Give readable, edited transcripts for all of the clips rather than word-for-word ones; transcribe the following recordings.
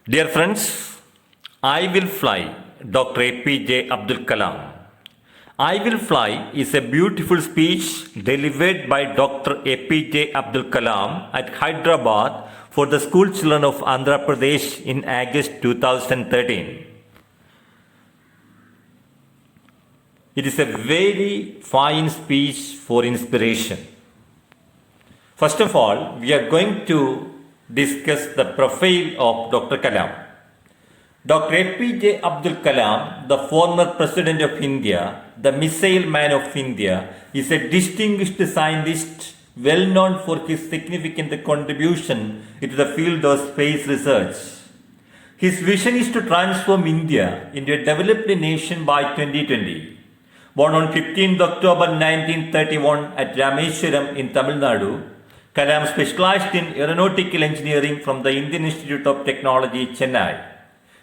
Dear friends, I will fly Dr. APJ Abdul Kalam. I will fly is a beautiful speech delivered by Dr. APJ Abdul Kalam at Hyderabad for the school children of Andhra Pradesh in August 2013. It is a very fine speech for inspiration. First of all, we are going to discuss the profile of Dr. Kalam. Dr. APJ Abdul Kalam, the former President of India, the missile man of India, is a distinguished scientist well known for his significant contribution into the field of space research. His vision is to transform India into a developed nation by 2020. Born on 15th October 1931 at Rameswaram in Tamil Nadu, Kalam specialized in aeronautical engineering from the Indian Institute of Technology, Chennai.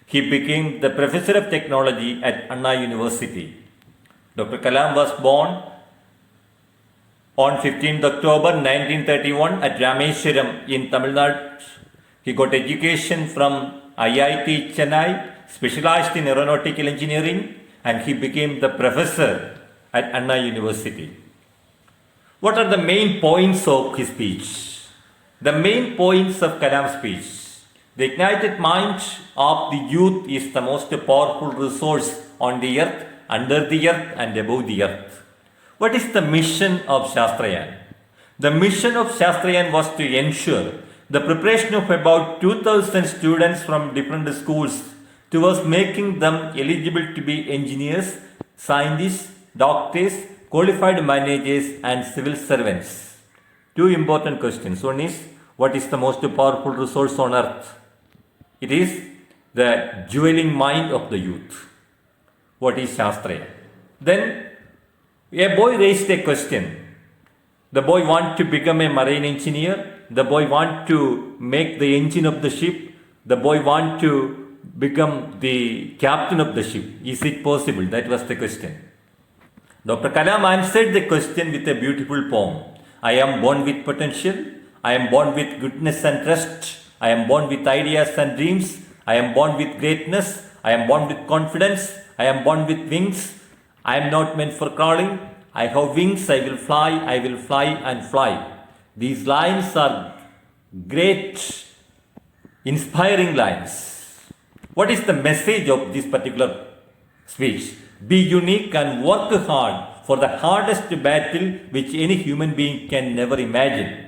He became the Professor of Technology at Anna University. Dr. Kalam was born on 15th October 1931 at Rameswaram in Tamil Nadu. He got education from IIT Chennai, specialized in aeronautical engineering, and he became the professor at Anna University. What are the main points of his speech? The main points of Kalam's speech. The ignited mind of the youth is the most powerful resource on the earth, under the earth, and above the earth. What is the mission of Shastrayan? The mission of Shastrayan was to ensure the preparation of about 2,000 students from different schools towards making them eligible to be engineers, scientists, doctors, qualified managers, and civil servants. Two important questions. One is, what is the most powerful resource on earth? It is the dwelling mind of the youth. What is Shastraya? Then a boy raised a question. The boy wanted to become a marine engineer. The boy wanted to make the engine of the ship. The boy wanted to become the captain of the ship. Is it possible? That was the question. Dr. Kalam answered the question with a beautiful poem. I am born with potential. I am born with goodness and trust. I am born with ideas and dreams. I am born with greatness. I am born with confidence. I am born with wings. I am not meant for crawling. I have wings. I will fly and fly. These lines are great, inspiring lines. What is the message of this particular speech? Be unique and work hard for the hardest battle which any human being can never imagine.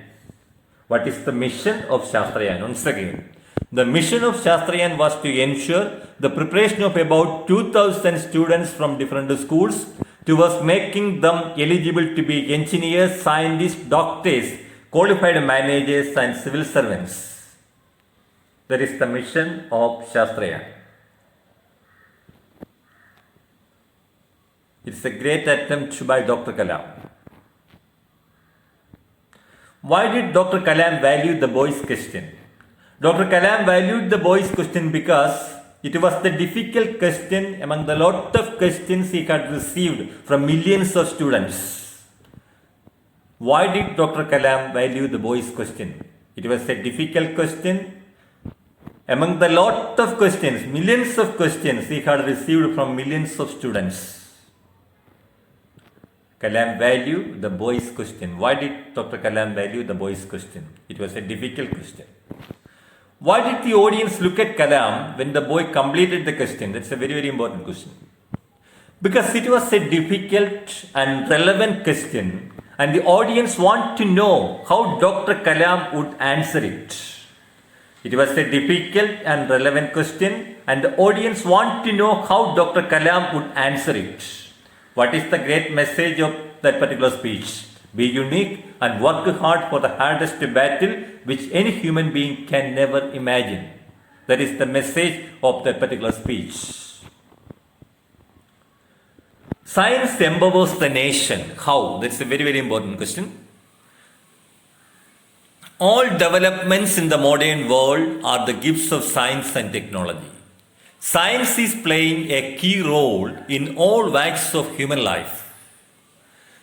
What is the mission of Shastrayan? Once again, the mission of Shastrayan was to ensure the preparation of about 2,000 students from different schools towards making them eligible to be engineers, scientists, doctors, qualified managers, and civil servants. That is the mission of Shastrayan. It's a great attempt by Dr. Kalam. Why did Dr. Kalam value the boy's question? Dr. Kalam valued the boy's question because it was the difficult question among the lot of questions he had received from millions of students. Why did Dr. Kalam value the boy's question? It was a difficult question among the lot of questions, millions of questions he had received from millions of students. Kalam valued the boy's question. Why did Dr. Kalam value the boy's question? It was a difficult question. Why did the audience look at Kalam when the boy completed the question? That's a very, very important question. Because it was a difficult and relevant question, and the audience want to know how Dr. Kalam would answer it. It was a difficult and relevant question, and the audience want to know how Dr. Kalam would answer it. What is the great message of that particular speech? Be unique and work hard for the hardest battle which any human being can never imagine. That is the message of that particular speech. Science empowers the nation. How? That's a very, very important question. All developments in the modern world are the gifts of science and technology. Science is playing a key role in all walks of human life.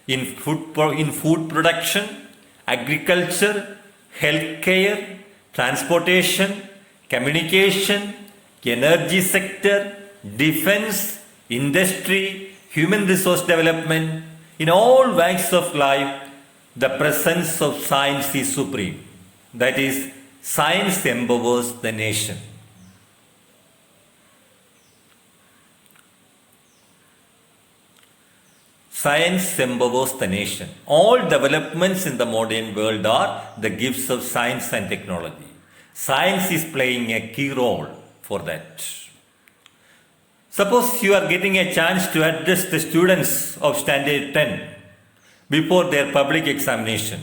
In food production, agriculture, healthcare, transportation, communication, energy sector, defense, industry, human resource development, in all walks of life, the presence of science is supreme. That is, science empowers the nation. Science empowers the nation. All developments in the modern world are the gifts of science and technology. Science is playing a key role for that. Suppose you are getting a chance to address the students of Standard 10 before their public examination.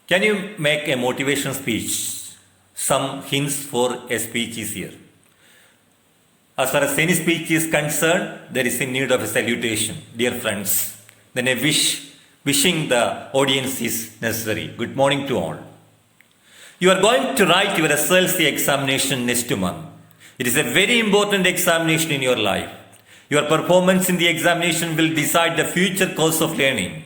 Can you make a motivation speech? Some hints for a speech is here. As far as any speech is concerned, there is a need of a salutation. Dear friends, then a wishing the audience is necessary. Good morning to all. You are going to write your SLC examination next month. It is a very important examination in your life. Your performance in the examination will decide the future course of learning.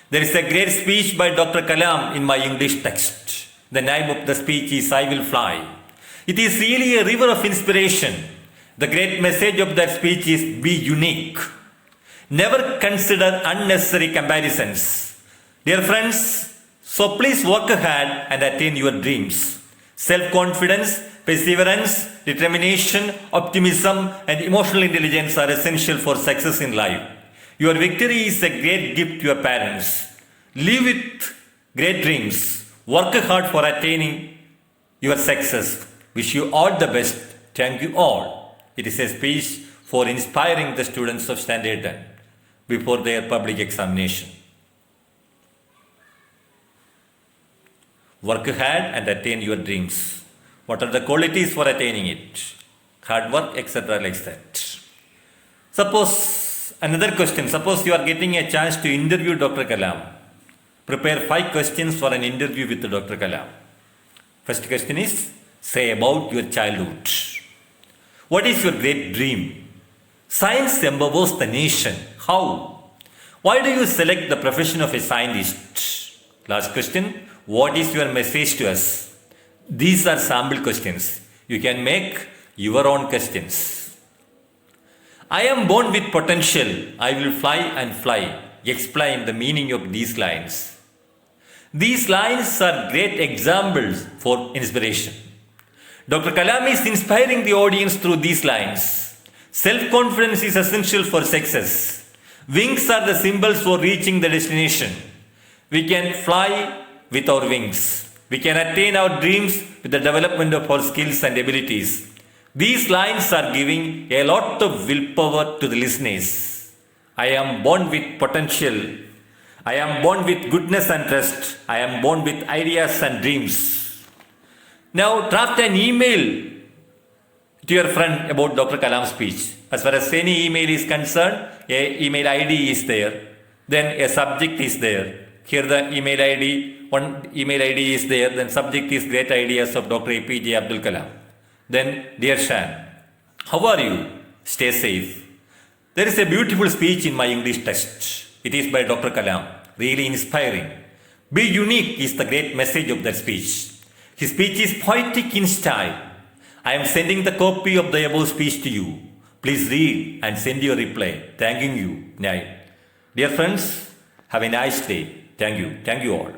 There is a great speech by Dr. Kalam in my English text. The name of the speech is I Will Fly. It is really a river of inspiration. The great message of that speech is be unique. Never consider unnecessary comparisons. Dear friends, so please work hard and attain your dreams. Self-confidence, perseverance, determination, optimism, and emotional intelligence are essential for success in life. Your victory is a great gift to your parents. Live with great dreams. Work hard for attaining your success. Wish you all the best. Thank you all. It is a speech for inspiring the students of Standard 10 before their public examination. Work hard and attain your dreams. What are the qualities for attaining it? Hard work, etc. like that. Suppose, another question. Suppose you are getting a chance to interview Dr. Kalam. Prepare 5 questions for an interview with Dr. Kalam. First question is, say about your childhood. What is your great dream? Science empowers the nation. How? Why do you select the profession of a scientist? Last question, what is your message to us? These are sample questions. You can make your own questions. I am born with potential. I will fly and fly. Explain the meaning of these lines. These lines are great examples for inspiration. Dr. Kalam is inspiring the audience through these lines. Self-confidence is essential for success. Wings are the symbols for reaching the destination. We can fly with our wings. We can attain our dreams with the development of our skills and abilities. These lines are giving a lot of willpower to the listeners. I am born with potential. I am born with goodness and trust. I am born with ideas and dreams. Now draft an email to your friend about Dr. Kalam's speech. As far as any email is concerned, a email ID is there. Then a subject is there. Here the email ID, one email ID is there. Then subject is great ideas of Dr. APJ Abdul Kalam. Then, dear Shan, how are you? Stay safe. There is a beautiful speech in my English text. It is by Dr. Kalam. Really inspiring. Be unique is the great message of that speech. His speech is poetic in style. I am sending the copy of the above speech to you. Please read and send your reply. Thanking you. Dear friends, have a nice day. Thank you. Thank you all.